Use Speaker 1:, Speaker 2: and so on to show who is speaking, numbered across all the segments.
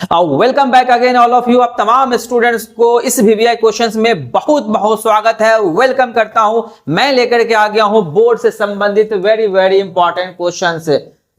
Speaker 1: Welcome back again all of you. अब तमाम students को इस वीवीआई क्वेश्चंस में बहुत बहुत स्वागत है, वेलकम करता हूं। मैं लेकर के आ गया हूं बोर्ड से संबंधित वेरी वेरी इंपॉर्टेंट क्वेश्चंस।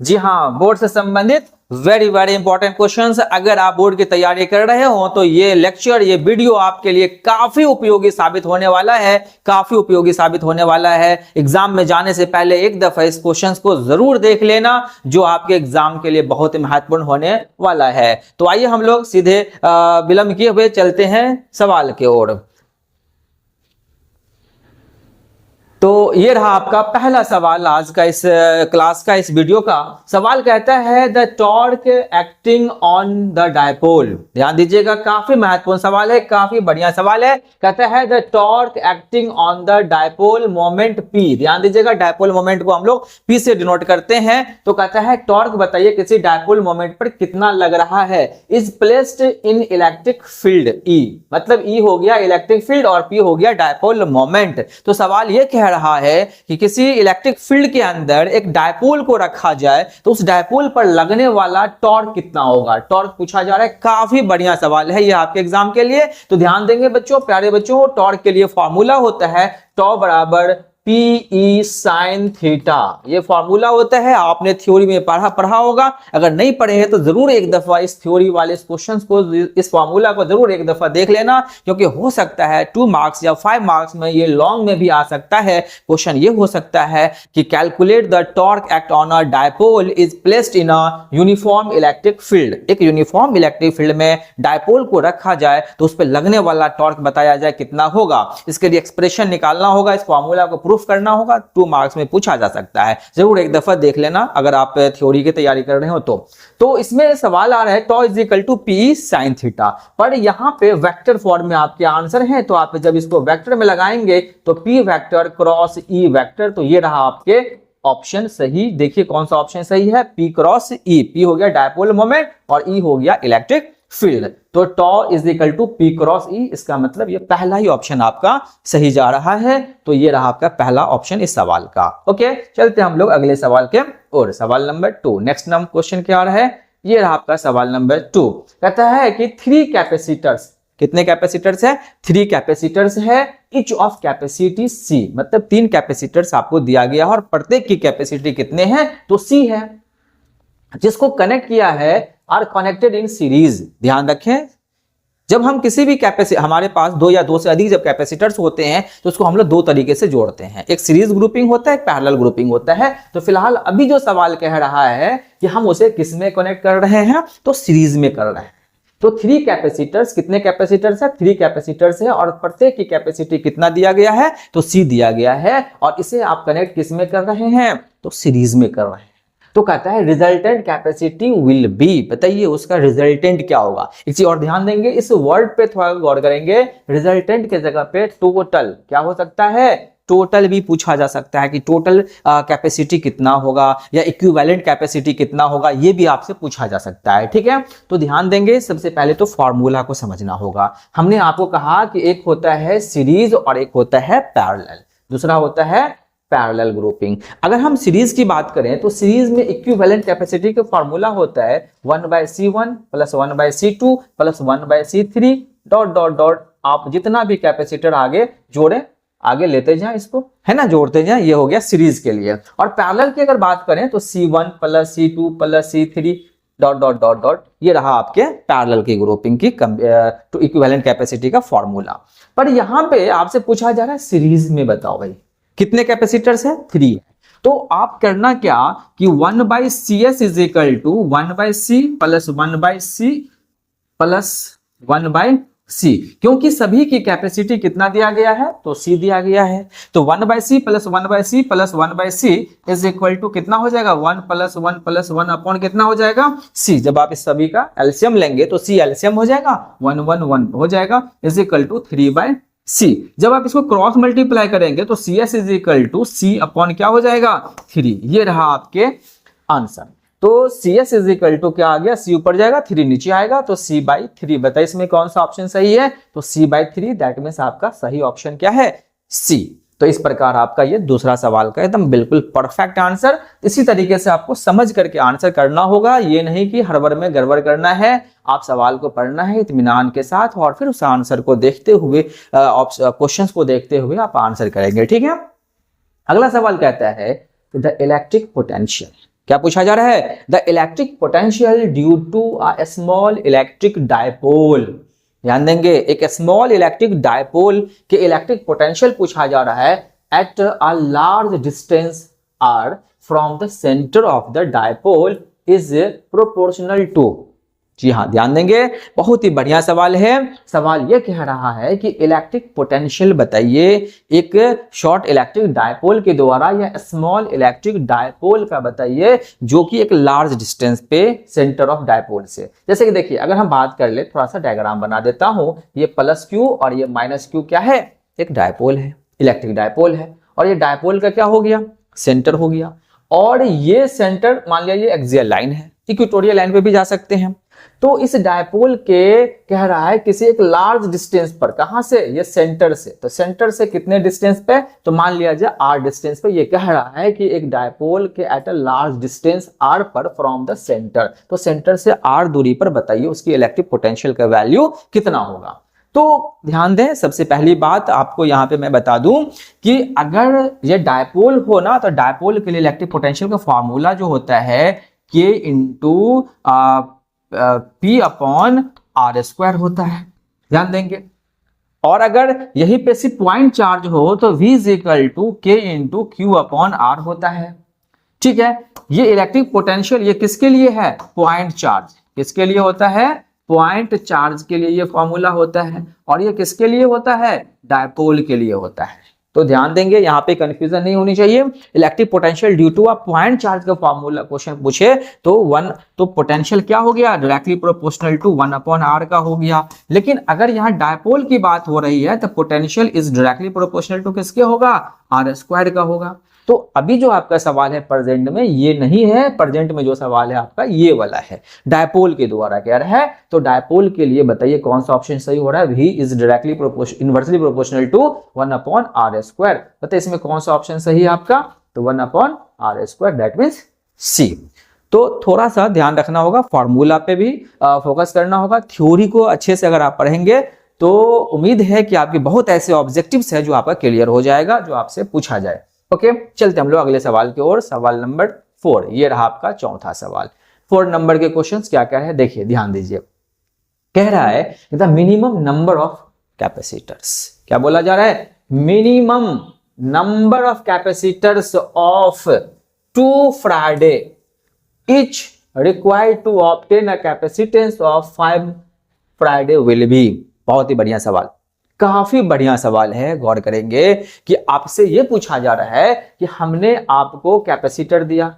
Speaker 1: जी हां, बोर्ड से संबंधित वेरी वेरी इंपॉर्टेंट क्वेश्चंस। अगर आप बोर्ड की तैयारी कर रहे हो तो ये लेक्चर, ये वीडियो आपके लिए काफी उपयोगी साबित होने वाला है, काफी उपयोगी साबित होने वाला है। एग्जाम में जाने से पहले एक दफा इस क्वेश्चंस को जरूर देख लेना, जो आपके एग्जाम के लिए बहुत ही महत्वपूर्ण होने वाला है। तो आइए हम लोग सीधे विलंब किए हुए चलते हैं सवाल की ओर। तो ये रहा आपका पहला सवाल आज का, इस क्लास का, इस वीडियो का। सवाल कहता है the torque acting on the dipole. ध्यान दीजिएगा, काफी महत्वपूर्ण सवाल है, काफी बढ़िया सवाल है। कहता है the torque acting on the dipole moment P. ध्यान दीजिएगा, डायपोल मोमेंट को हम लोग पी से डिनोट करते हैं। तो कहता है टॉर्क बताइए किसी डायपोल मोमेंट पर कितना लग रहा है। Is placed in electric field E, मतलब ई हो गया इलेक्ट्रिक फील्ड और पी हो गया डायपोल मोमेंट। तो सवाल ये कह रहा है कि किसी इलेक्ट्रिक फील्ड के अंदर एक डायपोल को रखा जाए तो उस डायपोल पर लगने वाला टॉर्क कितना होगा। टॉर्क पूछा जा रहा है, काफी बढ़िया सवाल है ये आपके एग्जाम के लिए। तो ध्यान देंगे बच्चों, प्यारे बच्चों, टॉर्क के लिए फॉर्मूला होता है टॉ बराबर पी साइन थीटा। ये फॉर्मूला होता है, आपने थ्योरी में पढ़ा होगा। अगर नहीं पढ़े हैं तो जरूर एक दफा इस थ्योरी वाले क्वेश्चंस को, इस फॉर्मूला को जरूर एक दफा देख लेना, क्योंकि हो सकता है 2 मार्क्स या 5 मार्क्स में ये लॉन्ग में भी आ सकता है। क्वेश्चन ये हो सकता है कि calculate the torque act on a dipole is placed in a uniform electric field. एक यूनिफॉर्म इलेक्ट्रिक फील्ड में डायपोल को रखा जाए तो उस पर लगने वाला टॉर्क बताया जाए कितना होगा। इसके लिए एक्सप्रेशन निकालना होगा, इस फॉर्मूला को करना होगा। 2 मार्क्स में पूछा जा सकता है, जरूर एक दफा देख लेना अगर आप थ्योरी की तैयारी कर रहे हो तो इसमें सवाल आ रहा है tau is equal to P sine theta, पर यहां पे वेक्टर फॉर्म में आपके आंसर है। तो आप जब इसको वेक्टर में लगाएंगे तो P vector cross E vector, तो ये रहा आपके ऑप्शन सही। देखिए कौन सा ऑप्शन सही है, पी क्रॉस ई। पी हो गया डायपोल मोमेंट और ई हो गया इलेक्ट्रिक फील्ड। तो tau is equal to P cross E, इसका मतलब ये पहला ही ऑप्शन आपका सही जा रहा है। तो ये रहा आपका पहला ऑप्शन इस सवाल का। ओके, चलते हम लोग अगले सवाल के और सवाल नंबर 2। नेक्स्ट नंबर क्वेश्चन क्या रहा है, ये रहा आपका सवाल नंबर 2। कहता है कि 3 कैपेसिटर्स, कितने कैपेसिटर्स है, 3 कैपेसिटर्स है, इच ऑफ कैपेसिटी सी, मतलब 3 कैपेसिटर्स आपको दिया गया और प्रत्येक की कैपेसिटी कितने हैं, तो सी है। जिसको कनेक्ट किया है आर कनेक्टेड इन सीरीज। ध्यान रखें, जब हम किसी भी कैपेसिटी, हमारे पास 2 या 2 से अधिक जब कैपेसिटर्स होते हैं तो उसको हम लोग 2 तरीके से जोड़ते हैं। एक सीरीज ग्रुपिंग होता है, एक पैरेलल ग्रुपिंग होता है। तो फिलहाल अभी जो सवाल कह रहा है कि हम उसे किस में कनेक्ट कर रहे हैं, तो सीरीज में कर रहे हैं। तो 3 कैपेसिटर्स, कितने कैपेसिटर्स है, 3 कैपेसिटर्स है और प्रत्येक की कैपेसिटी कितना दिया गया है, तो सी दिया गया है। और इसे आप कनेक्ट किस में कर रहे हैं, तो सीरीज में कर रहे हैं। तो कहता है रिजल्टेंट कैपेसिटी विल बी, बताइए उसका रिजल्टेंट क्या होगा। एक चीज और ध्यान देंगे, इस वर्ड पे थोड़ा गौर करेंगे। रिजल्टेंट के जगह पे टोटल क्या हो सकता है, टोटल भी पूछा जा सकता है कि टोटल कैपेसिटी कितना होगा या इक्विवेलेंट कैपेसिटी कितना होगा, ये भी आपसे पूछा जा सकता है। ठीक है, तो ध्यान देंगे। सबसे पहले तो फॉर्मूला को समझना होगा। हमने आपको कहा कि एक होता है सीरीज और एक होता है पैरेलल, दूसरा होता है पैरेलल ग्रुपिंग। अगर हम सीरीज की बात करें तो सीरीज में इक्विवेलेंट कैपेसिटी का फार्मूला होता है 1/C1 plus 1/C2 plus 1/C3 dot dot dot. आप जितना भी कैपेसिटर आगे जोड़े, आगे लेते जाएं, इसको है ना, जोड़ते जाएं। ये हो गया सीरीज के लिए। और पैरेलल की अगर बात करें तो C1 plus C2 plus C3 dot dot dot dot. ये रहा आपके पैरेलल की ग्रुपिंग की टू इक्विवेलेंट कैपेसिटी का फॉर्मूला। पर यहां पे आपसे पूछा जा रहा है सीरीज में बताओ भाई कितने कैपेसिटर्स है, 3 है। तो आप करना क्या कि 1/CS is equal to 1/C plus 1/C plus 1/C, क्योंकि सभी की कैपेसिटी कितना दिया गया है, तो C दिया गया है। तो 1/C plus 1/C plus 1/C is equal to कितना हो जाएगा, 1 प्लस 1 प्लस 1 अपॉन कितना हो जाएगा, C। जब आप इस सभी का एलसीएम लेंगे तो C एलसीएम हो जाएगा, 1 1 1 हो जाएगा, इज इक्वल टू 3/C। जब आप इसको क्रॉस मल्टीप्लाई करेंगे तो CS is equal to C upon क्या हो जाएगा, 3। ये रहा आपके आंसर। तो CS इज इक्वल टू क्या आ गया, C ऊपर जाएगा, 3 नीचे आएगा, तो C/3। बताइए इसमें कौन सा ऑप्शन सही है, तो C/3। दैट मींस आपका सही ऑप्शन क्या है, C। तो इस प्रकार आपका ये दूसरा सवाल का एकदम बिल्कुल परफेक्ट आंसर। इसी तरीके से आपको समझ करके आंसर करना होगा, ये नहीं कि हड़बड़ में गड़बड़ करना है। आप सवाल को पढ़ना है इत्मीनान के साथ और फिर उस आंसर को देखते हुए, क्वेश्चंस को देखते हुए आप आंसर करेंगे, ठीक है। अगला सवाल कहता है द इलेक्ट्रिक पोटेंशियल, क्या पूछा जा रहा है, the electric potential due to a small electric dipole. ध्यान देंगे, एक स्मॉल इलेक्ट्रिक डायपोल के इलेक्ट्रिक पोटेंशियल पूछा जा रहा है at a large distance R from the centre of the dipole is proportional to. जी हाँ, ध्यान देंगे, बहुत ही बढ़िया सवाल है। सवाल यह कह रहा है कि इलेक्ट्रिक पोटेंशियल बताइए एक शॉर्ट इलेक्ट्रिक डायपोल के द्वारा या स्मॉल इलेक्ट्रिक डायपोल का बताइए जो कि एक लार्ज डिस्टेंस पे सेंटर ऑफ डायपोल से। जैसे कि देखिए, अगर हम बात कर ले, थोड़ा सा डायग्राम बना देता हूं, ये प्लस क्यू और ये माइनस क्यू क्या है, एक डायपोल है, इलेक्ट्रिक डायपोल है, और ये डायपोल का क्या हो गया, सेंटर हो गया। और ये सेंटर मान लिया ये एक्सियल लाइन है, इक्वेटोरियल लाइन पे भी जा सकते हैं। तो इस डायपोल के कह रहा है किसी एक लार्ज डिस्टेंस पर, कहां से, ये सेंटर से, तो सेंटर से कितने डिस्टेंस पे, तो मान लिया जाए आर डिस्टेंस पे। ये कह रहा है कि एक डायपोल के at a large distance R पर फ्रॉम द सेंटर, तो सेंटर से आर दूरी पर बताइए उसकी इलेक्ट्रिक पोटेंशियल का वैल्यू कितना होगा। तो ध्यान दें, सबसे पहली बात आपको यहां पे मैं बता दूं कि अगर ये डायपोल हो ना, तो डायपोल के लिए इलेक्ट्रिक पोटेंशियल का फॉर्मूला जो होता है K into P upon R square होता है, ध्यान देंगे। और अगर यही पे सिर्फ पॉइंट चार्ज हो तो V इज इक्वल टू के इंटू क्यू अपॉन आर होता है, ठीक है। ये इलेक्ट्रिक पोटेंशियल ये किसके लिए है, पॉइंट चार्ज, किसके लिए होता है, पॉइंट चार्ज के लिए ये फॉर्मूला होता है। और ये किसके लिए होता है, डायपोल के लिए होता है। तो ध्यान देंगे, यहाँ पे कंफ्यूजन नहीं होनी चाहिए। Electric potential due to a point charge का फॉर्मूला क्वेश्चन पूछे तो पोटेंशियल क्या हो गया, directly proportional to 1 upon R का हो गया। लेकिन अगर यहाँ डायपोल की बात हो रही है तो potential is directly proportional to किसके होगा, आर स्क्वायर का होगा। तो अभी जो आपका सवाल है प्रेजेंट में ये नहीं है, प्रेजेंट में जो सवाल है आपका ये वाला है, डायपोल के द्वारा कह रहा है। तो डायपोल के लिए बताइए कौन सा ऑप्शन सही हो रहा है, V is directly inversely proportional to 1 upon R square. बताइए इसमें कौन सा ऑप्शन सही है आपका, तो 1 upon R square, that means C. तो थोड़ा सा ध्यान रखना होगा, फॉर्मूला पे भी फोकस करना होगा। थ्योरी को अच्छे से अगर आप पढ़ेंगे तो उम्मीद है कि आपके बहुत ऐसे ऑब्जेक्टिव्स है जो आपका क्लियर हो जाएगा, जो आपसे पूछा जाए। ओके, चलते हम लोग अगले सवाल की ओर। सवाल नंबर 4, ये रहा आपका चौथा सवाल। 4 नंबर के क्वेश्चंस क्या क्या है देखिए, ध्यान दीजिए। कह रहा है the minimum number of capacitors, क्या बोला जा रहा है, minimum number of capacitors of 2 Faraday each required to obtain a capacitance of 5 Faraday will be. बहुत ही बढ़िया सवाल, काफी बढ़िया सवाल है। गौर करेंगे कि आपसे यह पूछा जा रहा है कि हमने आपको कैपेसिटर दिया,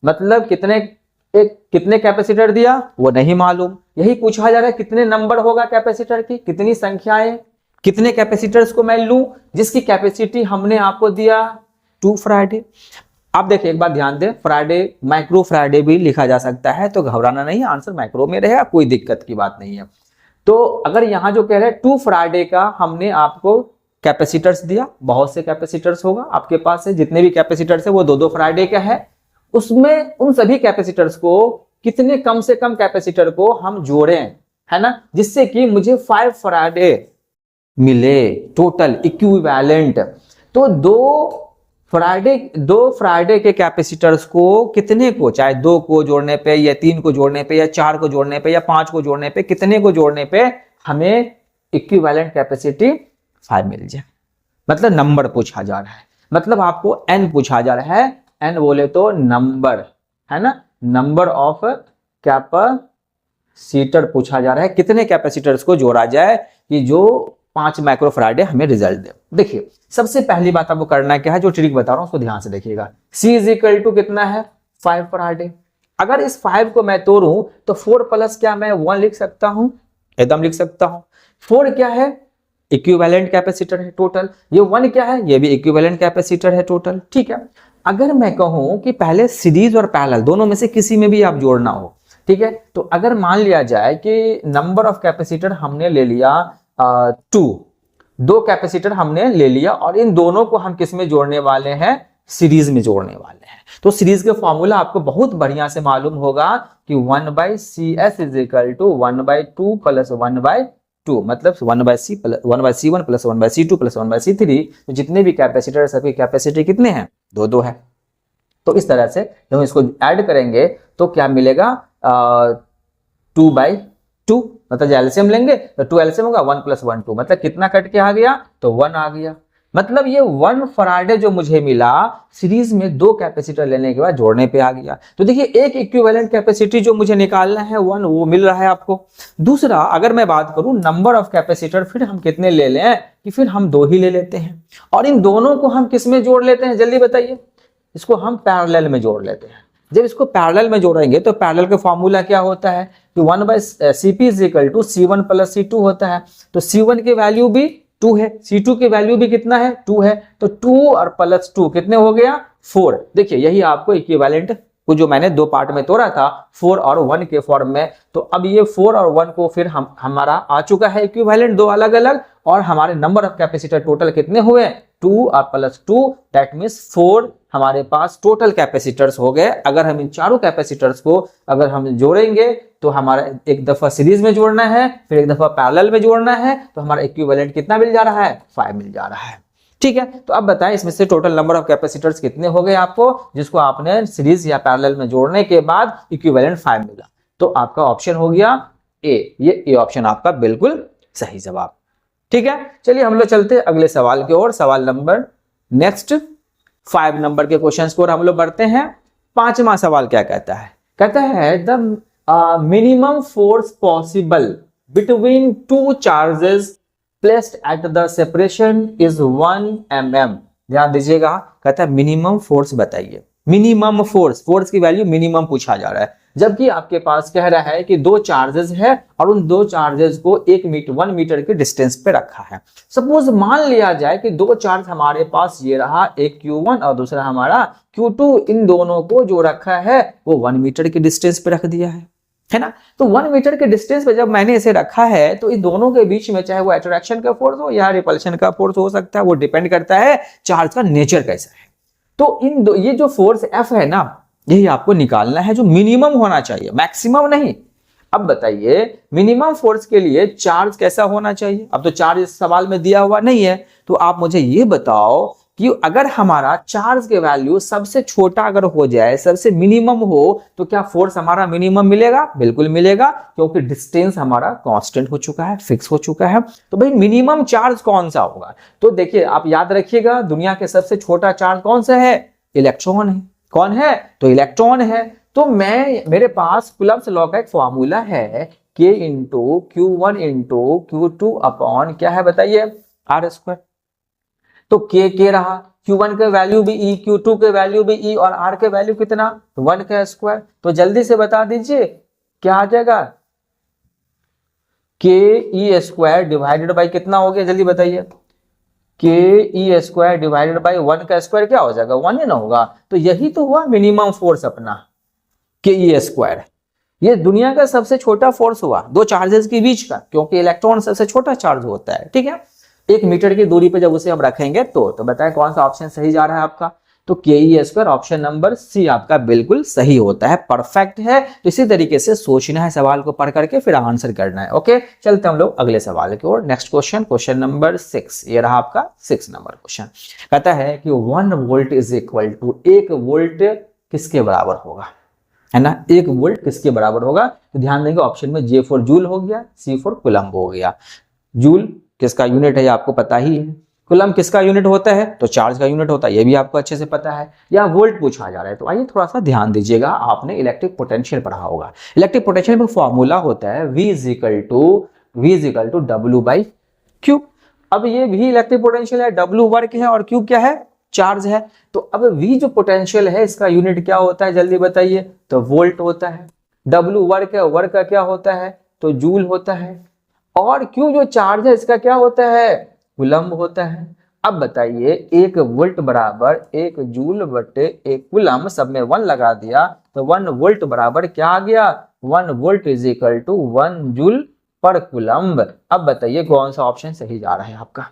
Speaker 1: मतलब कितने कैपेसिटर दिया वो नहीं मालूम। यही पूछा जा रहा है कितने नंबर होगा कैपेसिटर की, कितनी संख्याएं, कितने कैपेसिटर्स को मैं लूं जिसकी कैपेसिटी हमने आपको दिया 2 फैराडे। आप देखिए एक बात ध्यान दें, फैराडे माइक्रो फैराडे भी लिखा जा सकता है, तो घबराना नहीं, आंसर माइक्रो में रहेगा, कोई दिक्कत की बात नहीं है। तो अगर यहां जो कह रहे हैं 2 फैराडे का हमने आपको कैपेसिटर्स दिया, बहुत से कैपेसिटर्स होगा आपके पास है, जितने भी कैपेसिटर्स है वो 2-2 फैराडे का है। उसमें उन सभी कैपेसिटर्स को कितने कम से कम कैपेसिटर को हम जोड़ें, है ना, जिससे कि मुझे 5 फैराडे मिले टोटल इक्विवेलेंट। तो 2 फैराडे के कैपेसिटर्स को कितने को, चाहे 2 को जोड़ने पे या 3 को जोड़ने पे या 4 को जोड़ने पे या 5 को जोड़ने पे, कितने को जोड़ने पे हमें इक्विवेलेंट कैपेसिटी 5 मिल जाए। मतलब नंबर पूछा जा रहा है, मतलब आपको n पूछा जा रहा है। n बोले तो नंबर, है ना, नंबर ऑफ कैपेसिटर पूछा जा रहा है, कितने कैपेसिटर्स को जोड़ा जाए कि जो 5 माइक्रो फैराडे हमें रिजल्ट दे। देखिए सबसे पहली बात आपको करना क्या है, जो ट्रिक बता रहा हूं उसको ध्यान से देखिएगा। C इज इक्वल टू कितना है 5 फैराडे। अगर इस 5 को मैं तोड़ूं तो 4 प्लस क्या मैं 1 लिख सकता हूं, एकदम लिख सकता हूं। 4 क्या है, इक्विवेलेंट कैपेसिटर है टोटल। ये 1 क्या है, ये भी इक्विवेलेंट कैपेसिटर है टोटल, ठीक है। अगर मैं कहूं कि पहले सीरीज और पैरेलल दोनों में से किसी में भी आप जोड़ना हो, ठीक है, तो अगर मान लिया जाए कि नंबर ऑफ कैपेसिटर हमने ले लिया 2, दो कैपेसिटर हमने ले लिया और इन दोनों को हम किस में जोड़ने वाले हैं, सीरीज में जोड़ने वाले हैं। तो सीरीज के फॉर्मूला आपको बहुत बढ़िया से मालूम होगा कि 1/CS is equal to 1/2 plus 1/2, मतलब 1/C1 plus 1/C2 plus 1/C3। तो जितने भी कैपेसिटर सबकी कैपेसिटी कितने हैं, 2 है। तो इस तरह से जब हम इसको ऐड करेंगे तो क्या मिलेगा, 2/2, मतलब एलसीएम लेंगे तो 2 एलसीएम होगा, 1 + 1 2, मतलब कितना कट के आ गया, तो 1 आ गया। मतलब ये 1 फराडे जो मुझे मिला सीरीज में 2 कैपेसिटर लेने के बाद जोड़ने पे आ गया। तो देखिए एक इक्विवेलेंट कैपेसिटी जो मुझे निकालना है 1, वो मिल रहा है आपको। दूसरा, अगर मैं बात करूं नंबर ऑफ कैपेसिटर, फिर हम कितने ले लें कि फिर हम 2 ही ले लेते हैं और इन दोनों को हम किस में जोड़ लेते हैं, जल्दी बताइए। इसको हम पैरेलल में जोड़ लेते हैं। जब इसको पैरेलल में जोड़ेंगे तो पैरेलल का फॉर्मूला क्या होता है कि 1/CP is equal to C1 + C2 होता है। तो C1 की वैल्यू भी 2 है, C2 की वैल्यू भी कितना है, 2 है। तो 2 और +2 कितने हो गया, 4। देखिए यही आपको इक्विवेलेंट को जो मैंने 2 पार्ट में तोड़ा था 4 और 1 के फॉर्म में। तो अब ये 4 और 1 को फिर हमारा आ चुका है इक्विवेलेंट 2 अलग अलग, और हमारे नंबर ऑफ कैपेसिटर टोटल कितने हुए, 2 और +2, दैट मींस 4 हमारे पास टोटल कैपेसिटर्स हो गए। अगर हम इन चारों कैपेसिटर्स को अगर हम जोड़ेंगे तो हमारा एक दफा सीरीज में जोड़ना है, फिर एक दफा पैरेलल में जोड़ना है, तो हमारा इक्विवेलेंट कितना मिल जा रहा है, 5 मिल जा रहा है। ठीक है, तो अब बताएं इसमें से टोटल नंबर ऑफ कैपेसिटर्स कितने हो गए आपको, जिसको आपने सीरीज या पैरेलल में जोड़ने के बाद इक्विवेलेंट 5 मिला। तो आपका ऑप्शन हो गया ए, ये ए ऑप्शन आपका बिल्कुल सही जवाब। ठीक है, चलिए हम लोग चलते हैं अगले सवाल की ओर। सवाल नंबर नेक्स्ट 5 नंबर के क्वेश्चंस को हम लोग बढ़ते हैं। 5वां सवाल क्या कहता है, कहता है the minimum force possible between 2 charges placed at the separation is 1 mm। ध्यान दीजिएगा, कहता है मिनिमम फोर्स बताइए। मिनिमम फोर्स की वैल्यू मिनिमम पूछा जा रहा है, जबकि आपके पास कह रहा है कि 2 चार्जेस है और उन 2 चार्जेस को 1 मीटर के डिस्टेंस पे रखा है। सपोज मान लिया जाए कि 2 चार्ज हमारे पास ये रहा, एक Q1 और दूसरा हमारा Q2, इन दोनों को जो रखा है वो 1 मीटर के डिस्टेंस पे रख दिया है ना। तो 1 मीटर के डिस्टेंस पे जब मैंने इसे रखा है तो इन दोनों के बीच में चाहे वो अट्रैक्शन का फोर्स हो या रिपल्शन का फोर्स हो सकता है, वो डिपेंड करता है चार्ज का नेचर कैसा है। तो ये जो फोर्स F है ना, यही आपको निकालना है जो मिनिमम होना चाहिए, मैक्सिमम नहीं। अब बताइए मिनिमम फोर्स के लिए चार्ज कैसा होना चाहिए। अब तो चार्ज इस सवाल में दिया हुआ नहीं है, तो आप मुझे ये बताओ कि अगर हमारा चार्ज के वैल्यू सबसे छोटा अगर हो जाए, सबसे मिनिमम हो, तो क्या फोर्स हमारा मिनिमम मिलेगा, बिल्कुल मिलेगा, क्योंकि डिस्टेंस हमारा कांस्टेंट हो चुका है, फिक्स हो चुका है। तो भाई मिनिमम चार्ज कौन सा होगा, तो देखिए आप याद रखिएगा दुनिया के सबसे छोटा चार्ज कौन सा है, इलेक्ट्रॉन है। कौन है, तो इलेक्ट्रॉन है। तो मेरे पास कूलम्ब्स लॉ का एक फॉर्मूला है, K × Q1 × Q2 अपॉन क्या है बताइए, R²। तो K रहा, Q1 के वैल्यू भी E, Q2 के वैल्यू भी E और R के वैल्यू कितना, 1 का स्क्वायर। तो जल्दी से बता दीजिए क्या आ जाएगा, KE² डिवाइडेड बाई कितना हो गया, जल्दी बताइए। KE² डिवाइडेड बाई 1 का स्क्वायर क्या हो जाएगा, 1 ही ना होगा। तो यही तो हुआ मिनिमम फोर्स अपना, KE²। ये दुनिया का सबसे छोटा फोर्स हुआ 2 चार्जेस के बीच का, क्योंकि इलेक्ट्रॉन सबसे छोटा चार्ज होता है। ठीक है, 1 मीटर की दूरी पे जब उसे हम रखेंगे तो बताएं कौन सा ऑप्शन सही जा रहा है आपका, तो KE² ऑप्शन नंबर सी आपका बिल्कुल सही होता है, परफेक्ट है। तो इसी तरीके से सोचना है सवाल को पढ़ करके फिर आंसर करना है। ओके, चलते हम लोग अगले सवाल की ओर। नेक्स्ट क्वेश्चन नंबर 6, ये रहा आपका 6 नंबर क्वेश्चन। कहता है कि 1 volt is equal to, 1 volt किसके बराबर होगा, है ना। 1 वोल्ट किसके बराबर होगा, तो ध्यान देंगे ऑप्शन में J फॉर जूल हो गया, C फॉर कूलम्ब हो गया। जूल किसका यूनिट है ये आपको पता ही है, कूलम्ब किसका यूनिट होता है, तो चार्ज का यूनिट होता है, ये भी आपको अच्छे से पता है। या वोल्ट पूछा जा रहा है, तो आइए थोड़ा सा ध्यान दीजिएगा, आपने इलेक्ट्रिक पोटेंशियल पढ़ा होगा। इलेक्ट्रिक पोटेंशियल में फॉर्मूला होता है V इज टू W/Q। अब ये V इलेक्ट्रिक पोटेंशियल है, W वर्क है और Q क्या है, चार्ज है। तो अब V जो पोटेंशियल है इसका यूनिट क्या होता है, जल्दी बताइए, तो वोल्ट होता है। W वर्क है, वर्क का क्या होता है, तो जूल होता है। और Q जो चार्ज है इसका क्या होता है, कूलम्ब होता है। अब बताइए 1 वोल्ट बराबर 1 जूल बटे 1 कूलम्ब, सब में 1 लगा दिया तो 1 वोल्ट बराबर क्या आ गया, 1 volt is equal to 1 joule पर कूलम्ब। अब बताइए कौन सा ऑप्शन सही जा रहा है आपका,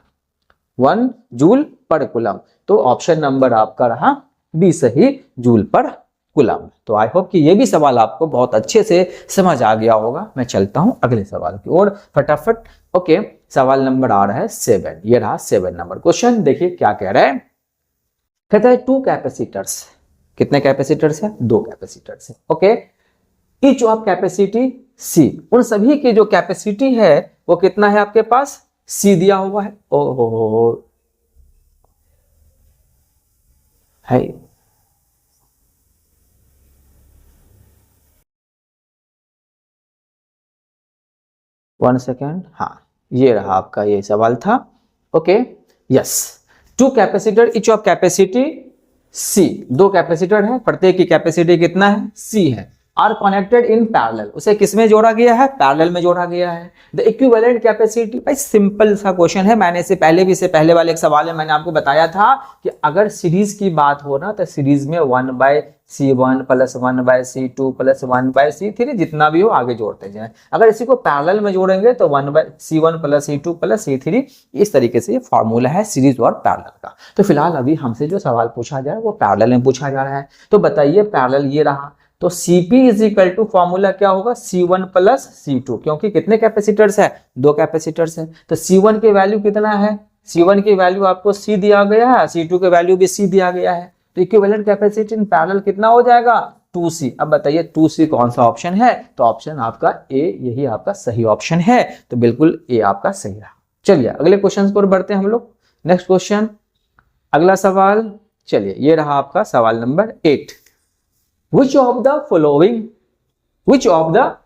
Speaker 1: 1 जूल पर कूलम। तो ऑप्शन नंबर आपका रहा बी सही, जूल पर कूलम। तो आई होप कि ये भी सवाल आपको बहुत अच्छे से समझ आ गया होगा। मैं चलता हूं अगले सवाल की ओर फटाफट। ओके, सवाल नंबर आ रहा है 7। ये रहा 7 नंबर क्वेश्चन। देखिए क्या कह रहा है, कहता है 2 कैपेसिटर्स। कितने कैपेसिटर्स है? 2 कैपेसिटर्स है। Okay, each of capacity C, उन सभी की जो कैपेसिटी है वो कितना है आपके पास? सी दिया हुआ है। ओहो है, 1 सेकेंड। हाँ, ये रहा आपका ये सवाल था। Okay, yes, 2 capacitor each of capacity C, 2 capacitor है, प्रत्येक की कैपेसिटी कितना है? सी है। आर कनेक्टेड इन पैरेलल, उसे किसमें जोड़ा गया है? पैरेलल में जोड़ा गया है। द इक्विवेलेंट कैपेसिटी, भाई सिंपल सा क्वेश्चन है। मैंने इससे पहले भी, इससे पहले वाले एक सवाल में मैंने आपको बताया था कि अगर सीरीज की बात हो ना तो सीरीज में 1/C1 + 1/C2 + 1/C3 जितना भी हो आगे जोड़ते जाए। अगर इसी को पैरेलल में जोड़ेंगे तो 1/C1 + C2 + C3, इस तरीके से ये फॉर्मूला है सीरीज और पैरेलल का। तो फिलहाल अभी हमसे जो सवाल पूछा जाए वो पैरेलल में पूछा जा रहा है। तो बताइए पैरेलल ये रहा, तो Cp = फॉर्मूला क्या होगा? C1 + C2, क्योंकि कितने कैपेसिटर्स है? 2 कैपेसिटर्स है। तो C1 की वैल्यू कितना है? C1 की वैल्यू आपको C दिया गया है, C2 की वैल्यू भी C दिया गया है। तो इक्विवेलेंट कैपेसिटी इन पैरेलल कितना हो जाएगा? 2C। अब बताइए 2C कौन सा ऑप्शन है? तो ऑप्शन आपका ए, यही आपका सही ऑप्शन है। तो बिल्कुल ए आपका सही रहा। चलिए अगले क्वेश्चन पर बढ़ते हैं हम लोग। नेक्स्ट क्वेश्चन, अगला सवाल। चलिए ये रहा आपका सवाल number 8। Which of the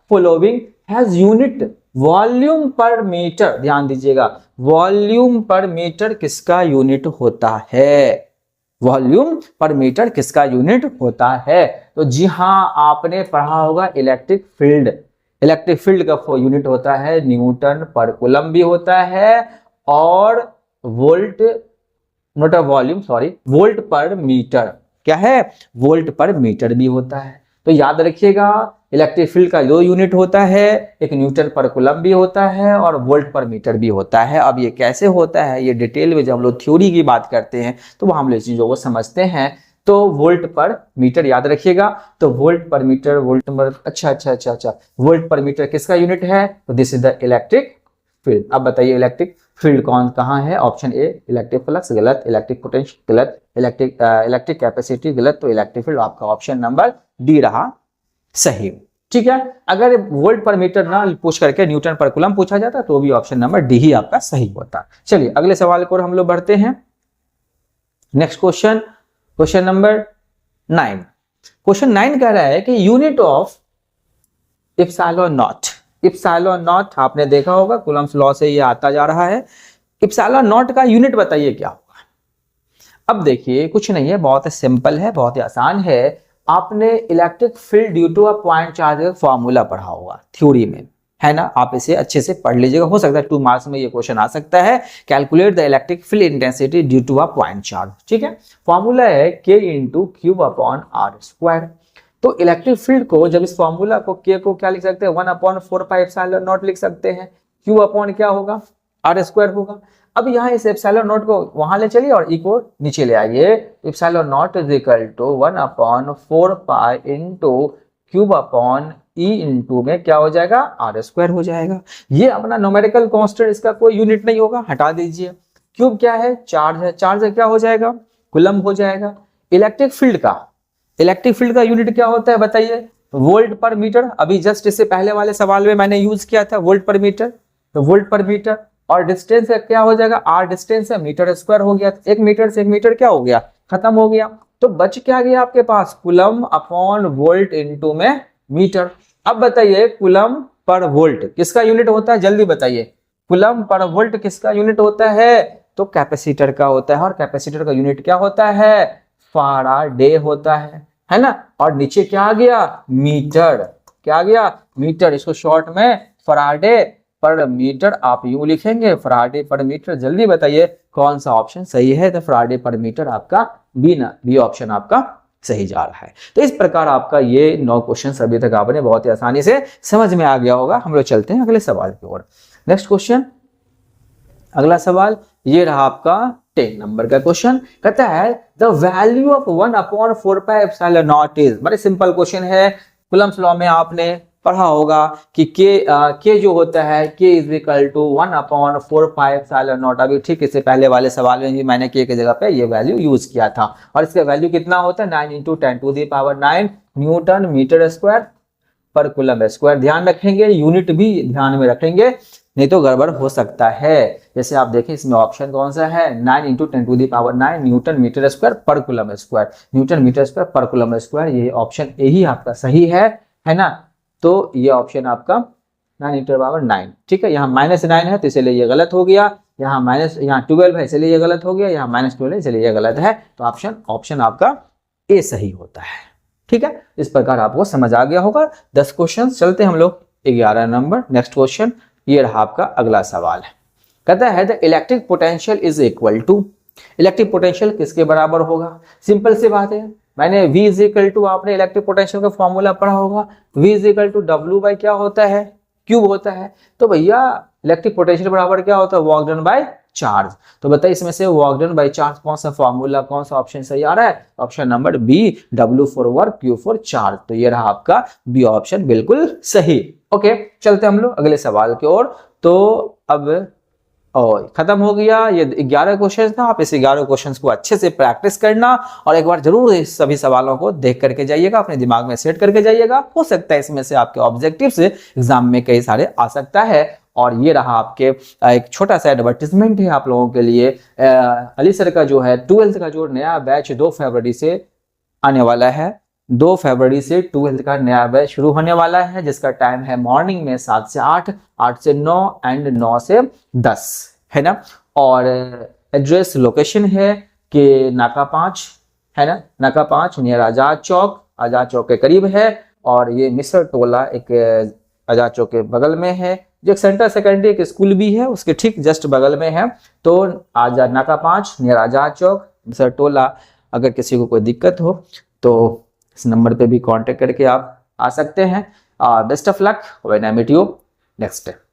Speaker 1: following has unit volume पर मीटर? ध्यान दीजिएगा, वॉल्यूम पर मीटर किसका यूनिट होता है? वॉल्यूम पर मीटर किसका यूनिट होता है? तो जी हां, आपने पढ़ा होगा इलेक्ट्रिक फील्ड। इलेक्ट्रिक फील्ड का यूनिट होता है न्यूटन पर कूलम भी होता है, और volt, not a volume, sorry, volt पर मीटर क्या है? वोल्ट पर मीटर भी होता है। तो याद रखिएगा इलेक्ट्रिक फील्ड का 2 यूनिट होता है, एक न्यूटन पर कूलम भी होता है और वोल्ट पर मीटर भी होता है। अब ये कैसे होता है, ये डिटेल में जब हम लोग थ्योरी की बात करते हैं तो वह हम लोग चीजों को समझते हैं। तो वोल्ट पर मीटर याद रखिएगा। तो वोल्ट पर मीटर, वोल्ट पर, अच्छा, वोल्ट पर मीटर किसका यूनिट है? तो this is the electric field. अब बताइए इलेक्ट्रिक फील्ड कहाँ है? ऑप्शन ए इलेक्ट्रिक फ्लक्स गलत, इलेक्ट्रिक पोटेंशियल गलत, इलेक्ट्रिक कैपेसिटी गलत। तो इलेक्ट्रिक फील्ड आपका ऑप्शन नंबर डी रहा सही। ठीक है, अगर वोल्ट पर मीटर ना पूछ करके न्यूटन पर कूलम पूछा जाता तो भी ऑप्शन नंबर डी ही आपका सही होता। चलिए अगले सवाल को हम लोग बढ़ते हैं। Next question, question number 9। Question 9 कह रहा है कि unit of epsilon not. Epsilon not आपने देखा होगा, कूलम्स लॉ से ये आता जा रहा है। इप्सिलॉन नॉट का यूनिट बताइए क्या होगा? अब देखिए कुछ नहीं है, बहुत ही सिंपल है, बहुत ही आसान है। आपने electric field due to a point charge का फॉर्मूला पढ़ा होगा थ्योरी में, है ना? आप इसे अच्छे से पढ़ लीजिएगा, हो सकता है 2 मार्क्स में ये क्वेश्चन आ सकता है। Calculate the electric field intensity due to a point charge. ठीक है, फॉर्मूला है K × Q/R²। तो इलेक्ट्रिक फील्ड को जब इस फॉर्मूला को K को क्या लिख सकते हैं? 1/4πε0 लिख सकते हैं। Q अपॉन क्या होगा? R² होगा। अब यहाँ इस एप्सिलॉन नॉट को वहां ले चलिए और ई को नीचे ले आइए। Epsilon naught is equal to 1/4π × Q/E में क्या हो जाएगा? R² हो जाएगा। ये अपना न्यूमेरिकल कांस्टेंट, इसका कोई यूनिट नहीं होगा, हटा दीजिए। क्यूब क्या है? चार्ज है, चार्ज क्या हो जाएगा? कूलम हो जाएगा। इलेक्ट्रिक फील्ड का यूनिट क्या होता है बताइए? वोल्ट पर मीटर। अभी जस्ट इससे पहले वाले सवाल में मैंने यूज किया था वोल्ट पर मीटर। तो वोल्ट पर मीटर, और डिस्टेंस क्या हो जाएगा? आर डिस्टेंस है, मीटर स्क्वायर हो गया। 1 मीटर से 1 मीटर क्या हो गया? खत्म हो गया। तो बच क्या गया आपके पास? कूलम अपॉन वोल्ट इनटू में मीटर। अब बताइए कूलम पर वोल्ट किसका यूनिट होता है? जल्दी बताइए, कूलम पर वोल्ट किसका यूनिट होता है? तो कैपेसिटर का होता है, और कैपेसिटर का यूनिट क्या होता है? फैराडे होता है ना? और नीचे क्या आ गया? मीटर। क्या आ गया? मीटर। इसको शॉर्ट में फैराडे पर मीटर आप यूं लिखेंगे, फैराडे पर मीटर। जल्दी बताइए कौन सा ऑप्शन सही है? तो फैराडे पर मीटर आपका बी ऑप्शन आपका सही जा रहा है। तो इस प्रकार आपका ये 9 क्वेश्चन अभी तक आपने बहुत ही आसानी से समझ में आ गया होगा। हम लोग चलते हैं अगले सवाल की ओर। नेक्स्ट क्वेश्चन, अगला सवाल ये रहा आपका 10 नंबर का क्वेश्चन। कहता है द वैल्यू ऑफ 1/4πε0 इज, बड़े सिंपल क्वेश्चन है। कूलम्स लॉ में आपने पढ़ा होगा कि के जो होता है के इज इक्वल टू 1/4πε0। अभी ठीक इससे पहले वाले सवाल में भी मैंने के की जगह पे ये वैल्यू यूज किया था। और इसका वैल्यू कितना होता है 9 × 10⁹ न्यूटन मीटर स्क्वायर पर कूलम स्क्वायर। ध्यान रखेंगे, यूनिट भी ध्यान में रखेंगे, नहीं तो गड़बड़ हो सकता है। जैसे आप देखें इसमें ऑप्शन कौन सा है, 9 × 10⁹ न्यूटन मीटर स्क्वायर पर coulomb square, newton metre square पर कूलम स्क्वायर। ये ऑप्शन ए ही आपका सही है ना। तो ये ऑप्शन आपका 9 × 9, ठीक है। यहाँ -9 है तो इसलिए ये गलत हो गया, यहाँ यहाँ 12 है इसलिए ये गलत हो गया, यहाँ -12 है इसलिए ये गलत है। तो ऑप्शन आपका ए सही होता है, ठीक है। इस प्रकार आपको समझ आ गया होगा। 10 क्वेश्चन। चलते हम लोग 11 नंबर नेक्स्ट क्वेश्चन। ये रहा आपका अगला सवाल है। कहता है the electric potential is equal to, electric potential किसके बराबर होगा। सिंपल सी बात है, मैंने V इज इक्वल टू, आपने इलेक्ट्रिक पोटेंशियल का फॉर्मूला पढ़ा होगा, V is equal to W by क्या होता है, क्यूब होता है। तो भैया इलेक्ट्रिक पोटेंशियल बराबर क्या होता है, वर्क डन बाय चार्ज। तो बताइए इसमें से वर्क डन बाय चार्ज कौन सा फॉर्मूला, कौन सा ऑप्शन सही आ रहा है, option number B, W for work, Q for charge. तो ये रहा आपका बी ऑप्शन बिल्कुल सही। ओके, चलते हम लोग अगले सवाल की ओर। तो अब खत्म हो गया ये 11 क्वेश्चन था। आप इस 11 क्वेश्चंस को अच्छे से प्रैक्टिस करना और एक बार जरूर इस सभी सवालों को देख करके जाइएगा, अपने दिमाग में सेट करके जाइएगा। हो सकता है इसमें से आपके ऑब्जेक्टिव से एग्जाम में कई सारे आ सकता है। और ये रहा आपके एक छोटा सा एडवर्टीजमेंट है आप लोगों के लिए। अली सर का जो है 12th का जो नया बैच 2 फरवरी से आने वाला है, 2 फरवरी से 12th का नया बैच शुरू होने वाला है, जिसका टाइम है मॉर्निंग में 7 से 8, 8 से 9 एंड 9 से 10, है ना। और एड्रेस लोकेशन है कि नाका 5, है ना, नाका 5 नियर आजाद चौक, आजाद चौक के करीब है। और ये मिस्र टोला एक आजाद चौक के बगल में है। जो एक सेंटर सेकेंडरी एक स्कूल भी है उसके ठीक जस्ट बगल में है। तो आजाद नाका 5 नियर आजाद चौक मिस्र टोला। अगर किसी को कोई दिक्कत हो तो इस नंबर पे भी कांटेक्ट करके आप आ सकते हैं। Best of luck when I meet you next time.